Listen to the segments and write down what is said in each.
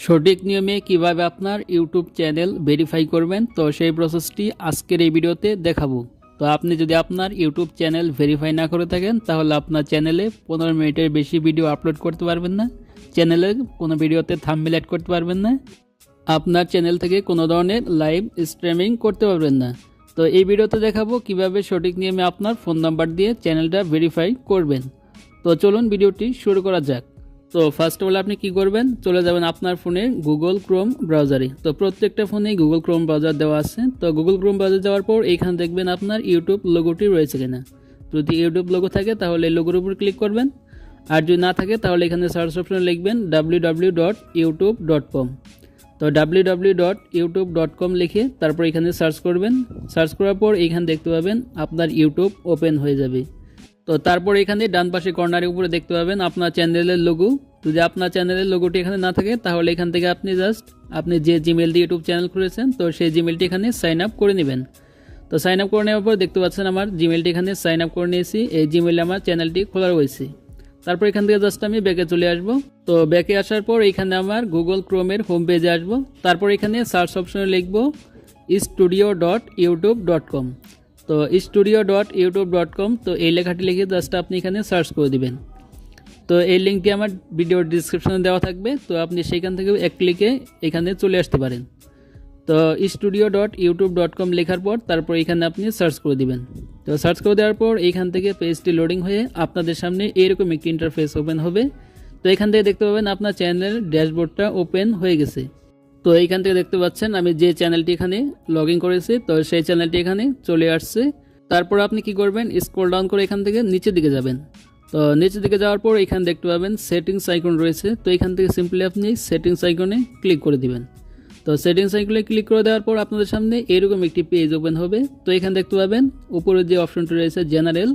সঠিক নিয়মে কিভাবে আপনার ইউটিউব চ্যানেল ভেরিফাই করবেন, তো সেই প্রসেসটি আজকের এই ভিডিওতে দেখাবো। তো আপনি যদি আপনার ইউটিউব চ্যানেল ভেরিফাই না করে থাকেন, তাহলে আপনার চ্যানেলে 15 মিনিটের বেশি ভিডিও আপলোড করতে পারবেন না, চ্যানেলে কোনো ভিডিওতে থাম্বনেল অ্যাড করতে পারবেন না, আপনার চ্যানেল থেকে কোনো ধরনের লাইভ স্ট্রিমিং করতে পারবেন না। তো এই ভিডিওতে দেখাবো কিভাবে সঠিক নিয়মে আপনার ফোন নাম্বার দিয়ে চ্যানেলটা ভেরিফাই করবেন। তো চলুন ভিডিওটি শুরু করা যাক। তো ফার্স্ট অফ অল আপনি কি করবেন, চলে যাবেন আপনার ফোনে গুগল ক্রোম ব্রাউজারে। তো প্রত্যেকটা ফোনে গুগল ক্রোম ব্রাউজার দেওয়া আছে। তো গুগল ক্রোম ব্রাউজার যাওয়ার পর এইখানে দেখবেন আপনার ইউটিউব লোগোটি রয়েছে কিনা। যদি ইউটিউব লোগো থাকে তাহলে লোগোর উপর ক্লিক করবেন, আর যদি না থাকে তাহলে এখানে সার্চ অপশনে লিখবেন www.youtube.com। তো www.youtube.com লিখে তারপর এখানে সার্চ করবেন। সার্চ করার পর এইখানে দেখতে পাবেন আপনার ইউটিউব ওপেন হয়ে যাবে। তো তারপর এখানে ডান পাশে কর্নারের উপরে দেখতে পাবেন আপনার চ্যানেলের লোগো। যদি আপনার চ্যানেলের লোগোটি এখানে না থাকে তাহলে এখান থেকে আপনি যে জিমেল দিয়ে ইউটিউব চ্যানেল খুলেছেন, তো সেই জিমেলটি এখানে সাইন আপ করে নেবেন। তো সাইন আপ করে নেওয়ার পর দেখতে পাচ্ছেন আমার জিমেলটি এখানে সাইন আপ করে নিয়েছি। এই জিমেলে আমার চ্যানেলটি খোলা রয়েছে। তারপর এখান থেকে আমি ব্যাকে চলে আসব। তো ব্যাকে আসার পর এখানে আমার গুগল ক্রোমের হোম পেজে আসব। তারপর এখানে সার্চ অপশনে লিখব studio.youtube.com। তো studio.youtube.com, তো এই লেখাটি লিখে আপনি এখানে সার্চ করে দিবেন। তো এই লিঙ্কটি আমার ভিডিওর ডিসক্রিপশনে দেওয়া থাকবে, তো আপনি সেইখান থেকে এক ক্লিকে এখানে চলে আসতে পারেন। তো studio.youtube.com লেখার পর তারপর এখানে আপনি সার্চ করে দিবেন। তো সার্চ করে দেওয়ার পর এইখান থেকে পেজটি লোডিং হয়ে আপনাদের সামনে এইরকম একটি ইন্টারফেস ওপেন হবে। তো এখান থেকে দেখতে পাবেন আপনার চ্যানেলের ড্যাশবোর্ডটা ওপেন হয়ে গেছে। তো এইখান থেকে দেখতে পাচ্ছেন আমি যে চ্যানেলটি এখানে লগ ইন করেছি, তো সেই চ্যানেলটি এখানে চলে আসছে। তারপর আপনি কি করবেন, স্ক্রল ডাউন করে এখান থেকে নিচের দিকে যাবেন। তো নিচের দিকে যাওয়ার পর এখানে দেখতে পাবেন সেটিংস আইকন রয়েছে। তো এখান থেকে সিম্পলি আপনি সেটিংস আইকনে ক্লিক করে দিবেন। তো সেটিংস আইকনে ক্লিক করে দেওয়ার পর আপনাদের সামনে এরকম একটি পেজ ওপেন হবে। তো এখানে দেখতে পাবেন উপরে যে অপশনটি রয়েছে জেনারেল,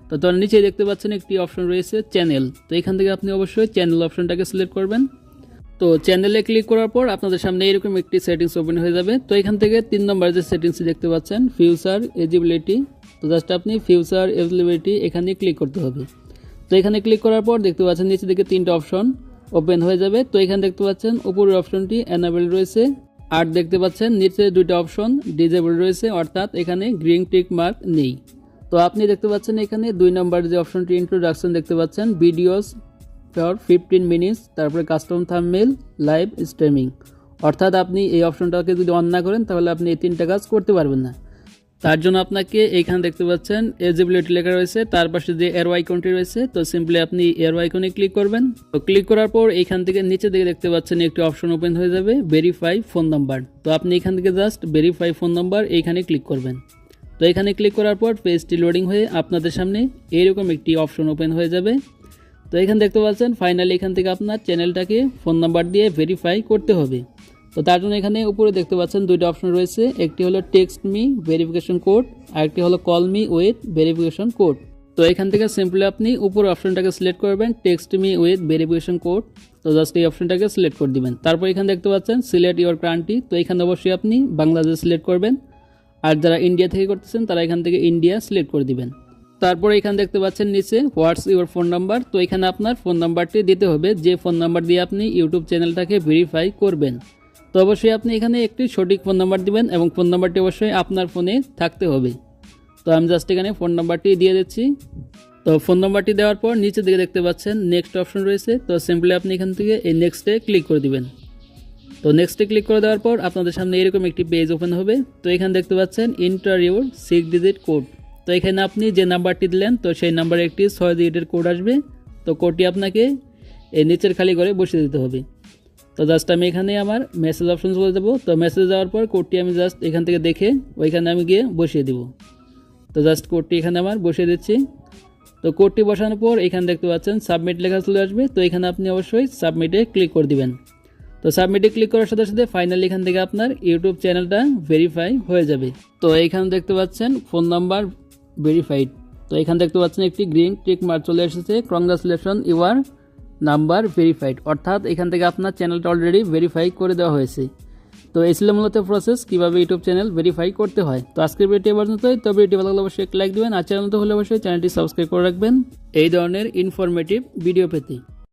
তো তার নিচে দেখতে পাচ্ছেন একটি অপশন রয়েছে চ্যানেল। তো এখান থেকে আপনি অবশ্যই চ্যানেল অপশনটাকে সিলেক্ট করবেন। তো চ্যানেলে ক্লিক করার পর আপনাদের সামনে এরকম একটি সেটিংস ওপেন হয়ে যাবে। তো এখান থেকে 3 নম্বর যে সেটিংসটি দেখতে পাচ্ছেন ফিউচার এলিজিবিলিটি, তো আপনি ফিউচার এলিজিবিলিটি এখানে ক্লিক করতে হবে। তো এখানে ক্লিক করার পর দেখতে পাচ্ছেন নিচে দিকে 3টা অপশন ওপেন হয়ে যাবে। তো এখানে দেখতে পাচ্ছেন উপরের অপশনটি এনাবেল রয়েছে, আর দেখতে পাচ্ছেন নিচে 2টা অপশন ডিজেবল রয়েছে, অর্থাৎ এখানে গ্রিন টিক মার্ক নেই। তো আপনি দেখতে পাচ্ছেন এখানে 2 নম্বর যে অপশনটি ইন্ট্রোডাকশন দেখতে পাচ্ছেন ভিডিওস ফর 15 মিনিটস, তারপরে কাস্টম থাম্বনেল, লাইভ স্ট্রিমিং, অর্থাৎ আপনি এই অপশনটাকে যদি অন না করেন তাহলে আপনি এই 3টা কাজ করতে পারবেন না। তার জন্য আপনাকে এইখানে দেখতে পাচ্ছেন এলিজিবিলিটি লেখা রয়েছে, তার পাশে যে এরো আইকনটি রয়েছে, তো সিম্পলি আপনি এরো আইকনে ক্লিক করবেন। তো ক্লিক করার পর এইখান থেকে নিচে দিকে দেখতে পাচ্ছেন একটি অপশন ওপেন হয়ে যাবে ভেরিফাই ফোন নাম্বার। তো আপনি এখান থেকে ভেরিফাই ফোন নাম্বার এইখানে ক্লিক করবেন। তো এখানে ক্লিক করার পর পেজটি লোডিং হয়ে আপনাদের সামনে এইরকম একটি অপশন ওপেন হয়ে যাবে। তো এখানে দেখতে পাচ্ছেন ফাইনালি এখান থেকে আপনার চ্যানেলটাকে ফোন নাম্বার দিয়ে ভেরিফাই করতে হবে। তো তার জন্য এখানে উপরে দেখতে পাচ্ছেন 2টা অপশন রয়েছে, একটি হলো টেক্সট মি ভেরিফিকেশন কোড, আর একটি হলো call me with verification code. তো এখান থেকে সিম্পলি আপনি উপর অপশনটাকে সিলেক্ট করবেন text me with verification code. তো এই অপশনটাকে সিলেক্ট করে দিবেন। তারপর এখানে দেখতে পাচ্ছেন সিলেক্ট ইওর কান্ট্রি, তো এখানে অবশ্যই আপনি বাংলাদেশ সিলেক্ট করবেন, আর যারা ইন্ডিয়া থেকে করতেছেন তারা এখান থেকে ইন্ডিয়া সিলেক্ট করে দিবেন। তারপর এখানে দেখতে পাচ্ছেন নিচে হোয়াটস ইউর ফোন নাম্বার, তো এখানে আপনার ফোন নাম্বারটি দিতে হবে, যে ফোন নাম্বার দিয়ে আপনি ইউটিউব চ্যানেলটাকে ভেরিফাই করবেন। তো অবশ্যই আপনি এখানে একটি সঠিক ফোন নাম্বার দিবেন এবং ফোন নাম্বারটি অবশ্যই আপনার ফোনে থাকতে হবে। তো আমি এখানে ফোন নাম্বারটি দিয়ে দিচ্ছি। তো ফোন নাম্বারটি দেওয়ার পর নিচের দিকে দেখতে পাচ্ছেন নেক্সট অপশন রয়েছে, তো সিম্পলি আপনি এখান থেকে এই নেক্সটে ক্লিক করে দিবেন। তো নেক্সটে ক্লিক করে দেওয়ার পর আপনাদের সামনে এরকম একটি পেজ ওপেন হবে। তো এখানে দেখতে পাচ্ছেন এন্টার ইউর 6 ডিজিট কোড। তো এখানে আপনি যে নাম্বারটি দিলেন, তো সেই নাম্বারে একটি 6 ডিজিটের কোড আসবে। তো কোডটি আপনাকে এই নিচের খালি ঘরে বসিয়ে দিতে হবে। তো আমি এখানে আমার মেসেজ অপশন চলে যাবো। তো মেসেজ যাওয়ার পর কোডটি আমি এখান থেকে দেখে ওইখানে আমি গিয়ে বসিয়ে দিব। তো কোডটি এখানে আমার বসিয়ে দিচ্ছি। তো কোডটি বসানোর পর এখানে দেখতে পাচ্ছেন সাবমিট লেখা চলে আসবে। তো এখানে আপনি অবশ্যই সাবমিটে ক্লিক করে দিবেন। তো সাবমিটে ক্লিক করার সাথে সাথে ফাইনালি এখান থেকে আপনার ইউটিউব চ্যানেলটা ভেরিফাই হয়ে যাবে। তো এইখানে দেখতে পাচ্ছেন ফোন নাম্বার ভেরিফাইড। তো এখানে দেখতে পাচ্ছেন একটি গ্রিন টিক মার্ক চলে এসেছে, কংগ্রাচুলেশন ইউর নাম্বার ভেরিফাইড, অর্থাৎ এখান থেকে আপনার চ্যানেলটা অলরেডি ভেরিফাই করে দেওয়া হয়েছে। তো এই ছিল মূলত প্রসেস কীভাবে ইউটিউব চ্যানেল ভেরিফাই করতে হয়। তো আজকের ভিডিওটি এ পর্যন্তই। তো ভিডিওটি ভালো লাগলে অবশ্যই একটা লাইক দেবেন, আর চ্যানেল তো হলে অবশ্যই চ্যানেলটি সাবস্ক্রাইব করে রাখবেন এই ধরনের ইনফরমেটিভ ভিডিও পেতে।